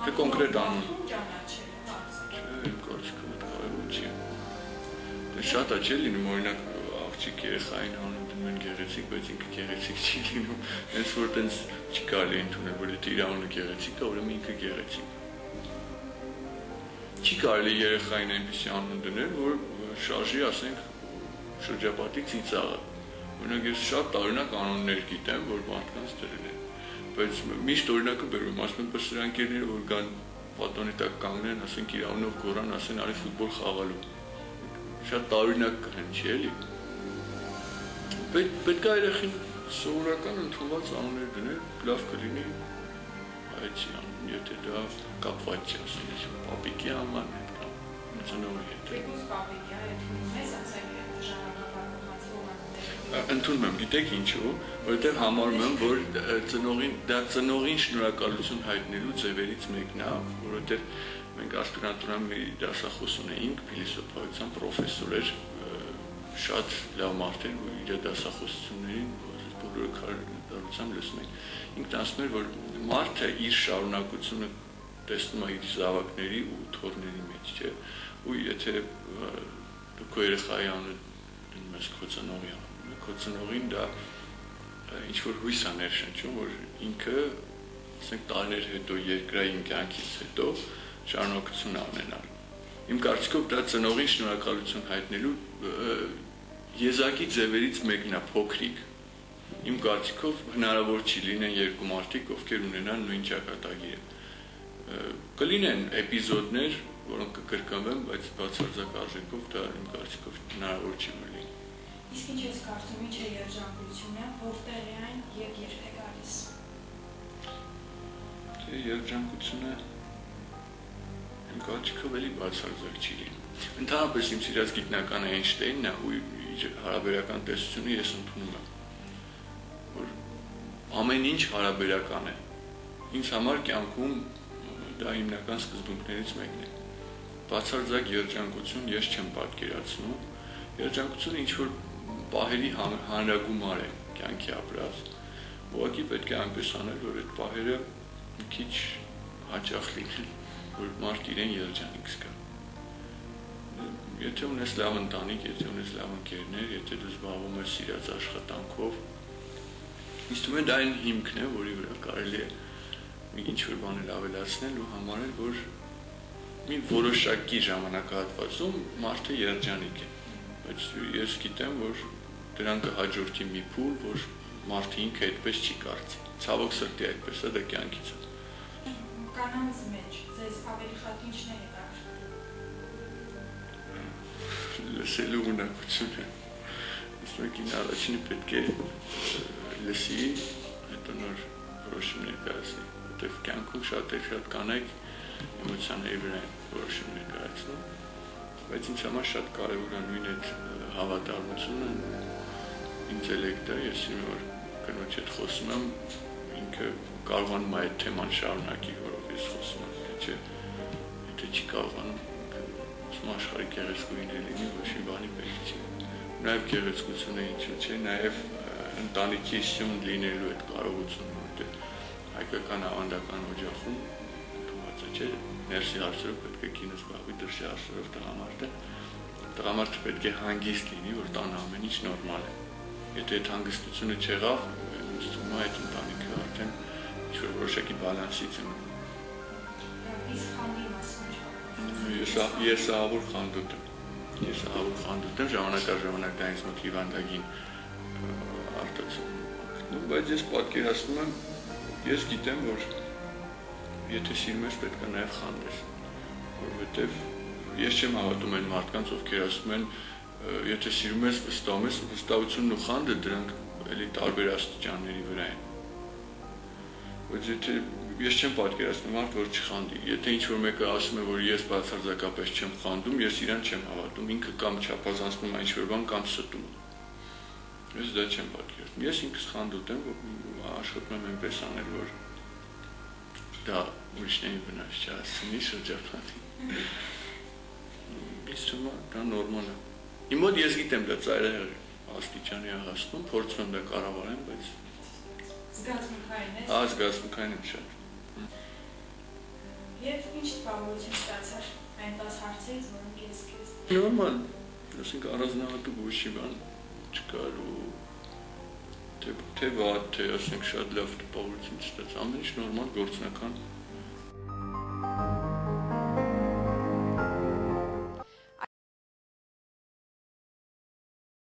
Թե կոնկրետ անուն։ Իմ կարծիքով այդ կարևոր չի։ Դե շատ է չէ լինում, օրինակ աղջիկ երեխային անուն դնում են գեղեցիկ, բայց ինքը գեղեցիկ չի լինում։ Հենց որ տենց չի կարելի ընդունել, որ եթե իր անունը գեղեցիկ է, ուրեմն ինքը գեղեցիկ։ Չի կարելի երեխային այնպիսի անուն դնել, որ շարժի, ասենք, շրջապատի ծիծաղը։ Օրինակ ես շատ տարօրինակ անուններ գիտեմ, որ մարդկանց դրել են, բայց միշտ օրինակը բերում, ասում են բարձրանքերները, որ կան պատոնի տակ կանգնեն, ասենք իր անունով գորան, ասեն արի ֆուտբոլ խաղալու։ Շատ տարօրինակ կան, չի էլի։ Պետք է երեխին սովորական ընդունված անուններ դնել, լավ կլինի այցի անուն, եթե դա կապված չի, ասենք, պապիկի համար կամ ծնողի հետ։ Ընդունում եմ, գիտեք ինչու, որովհետև համարում եմ, որ դա ծնողին շնորհակալություն հայտնելու ձևերից մեկն է, որովհետև մենք ասպիրանտուրան մի դասախոս ունեինք, փիլիսոփայության պրոֆեսոր էր, շատ լավ մարդ էր, որ իր դասախոսություններին բոլորը քարոզությամբ լսում էին։ Ինքն ասում էր, որ մարդը իր շարունակությունը տեսնում է իր զավակների ու թոռների մեջ, չէ, ու եթե դու քո երեխայի անունը դնում ես քո ծնողի անունը, քո ծնողին դա ինչ-որ հույս է ներշնչում, որ ինքը, ասենք, տարիներ հետո, երկրային կյանքից հետո շարունակություն ունենալ։ Իմ կարծիքով դա ծնողին շնորհակալություն հայտնելու եզակի ձևերից մեկն է, փոքրիկ։ Իմ կարծիքով հնարավոր չի լինեն երկու մարդիկ, ովքեր ունենան նույն ճակատագիրը։ Կլինեն էպիզոդներ, որոնք կկրկնվեն, բայց բացարձակ արժեքով դա իմ կարծիքով հնարավոր չի լինի։ Իսկ ինչ ես կարծում, ինչ է երջանկությունը, որտեղ է այն եւ երբ է գալիս։ Թե երջանկությունը իմ կարծիքով էլի բացարձակ չի լինում։ Ընդհանրապես իմ սիրած գիտնականը Էյնշտեյնն է, ու իր հարաբերական տեսությունը ես ընդունում եմ, որ ամեն ինչ հարաբերական է։ Ինձ համար կյանքում դա հիմնական սկզբունքներից մեկն է։ Բացարձակ երջանկություն ես չեմ պատկերացնում։ Երջանկությունը ինչ-որ պահերի հանրագումար է կյանքի ապրած։ Ուղղակի պետք է այնպես անել, որ այդ պահերը մի քիչ հաճախ լինեն, որ մարդ իրեն երջանիկ զգա։ Եթե ունես լավ ընտանիք, եթե ունես լավ ընկերներ, եթե դու զբաղվում ես սիրած աշխատանքով, ինձ թվում է դա այն հիմքն է, որի վրա կարելի է ինչ-որ բաներ ավելացնել ու համարել, որ մի որոշակի ժամանակահատվածում մարդը երջանիկ է, բայց ես գիտեմ, որ դրան կհաջորդի մի փուլ, որ մարդը ինքը այդպես չի կարծի, ցավոք սրտի այդպես է, դա կյանքից է։ Կանանց մեջ ձեզ ավելի շատ ինչն է հետաքրքրում։ Լսելու ունակությունը։ Իսկ մեկին առաջինը պետք է լսի, հետո նոր որոշումներ կայացնի, որտեղ կյանքում շատ կանայք էմոցիաների վրա որոշում ներկայացնում, բայց ինձ համար շատ կարևոր է նույն այդ հավատարմությունը, ինտելեկտը, ես սիրում որ կնոջ հետ խոսում եմ, ինքը կարողանում է այդ թեման շարունակի, որով ես խոսում եմ, եթե չի կարողանում, ասում աշխարհի գեղեցկուհիներ լինի, ոչ մի բանի պետք չի։ Նաև գեղեցկությունը ինչու՞ չէ, նաև ընտանիքի սյուն լինելու այդ կարողությունը, որտեղ հայկական ավանդական օջախում չէ, ներսի հարցերով պետք է կինը զբաղվի, դրսի հարցերով տղամարդը պետք է հանգիստ լինի, որ տանը ամեն ինչ նորմալ է։ Եթե այդ հանգստությունը չեղավ, ինձ թվում է այդ ընտանիքը արդեն ինչ-որ որոշակի բալանսից է մնում։ Ես ահավոր խանդոտ եմ, ժամանակ առ ժամանակ դա ինձ մոտ հիվանդագին արտացում, բայց ես պատկերացնում եմ, ես գիտեմ, որ եթե սիրում ես, պետք է նաև խանդես, որովհետև ես չեմ հավատում այն մարդկանց, ովքեր ասում են, եթե սիրում ես, վստահում ես, վստահությունն ու խանդը դրանք էլի տարբեր աստիճանների վրա են։ Բայց եթե ես չեմ պատկերացնում մարդ, որ չխանդի, եթե ինչ-որ մեկը ասում է, որ ես բացարձակապես չեմ խանդում, ես իրան չեմ հավատում, ինքը կամ չափազանցնում է ինչ-որ բան, կամ ստում։ Ես դա չեմ պատկերացնում։ Ես ինքս խանդոտ եմ, աշխատում եմ այնպես անել, որ դա ուրիշներին վնաս չհասցնի շրջապատին։ Ինձ թվում է դա նորմալ է։ Իմ մոտ ես գիտեմ դա ծայրահեղ աստիճանի է հասնում, փորձում եմ դա կառավարեմ, բայց զգացմունքային ես։ Զգացմունքային եմ շատ։ ինչ տպավորություն ստացար այն 10 հարցերից, որոնք ես քեզ։ Նորմալ, ասենք առանձնահատուկ ոչի բան չկար ու թե վատ, թե ասենք շատ լավ տպավորություն ստաց, ամեն ինչ նորմալ գործնական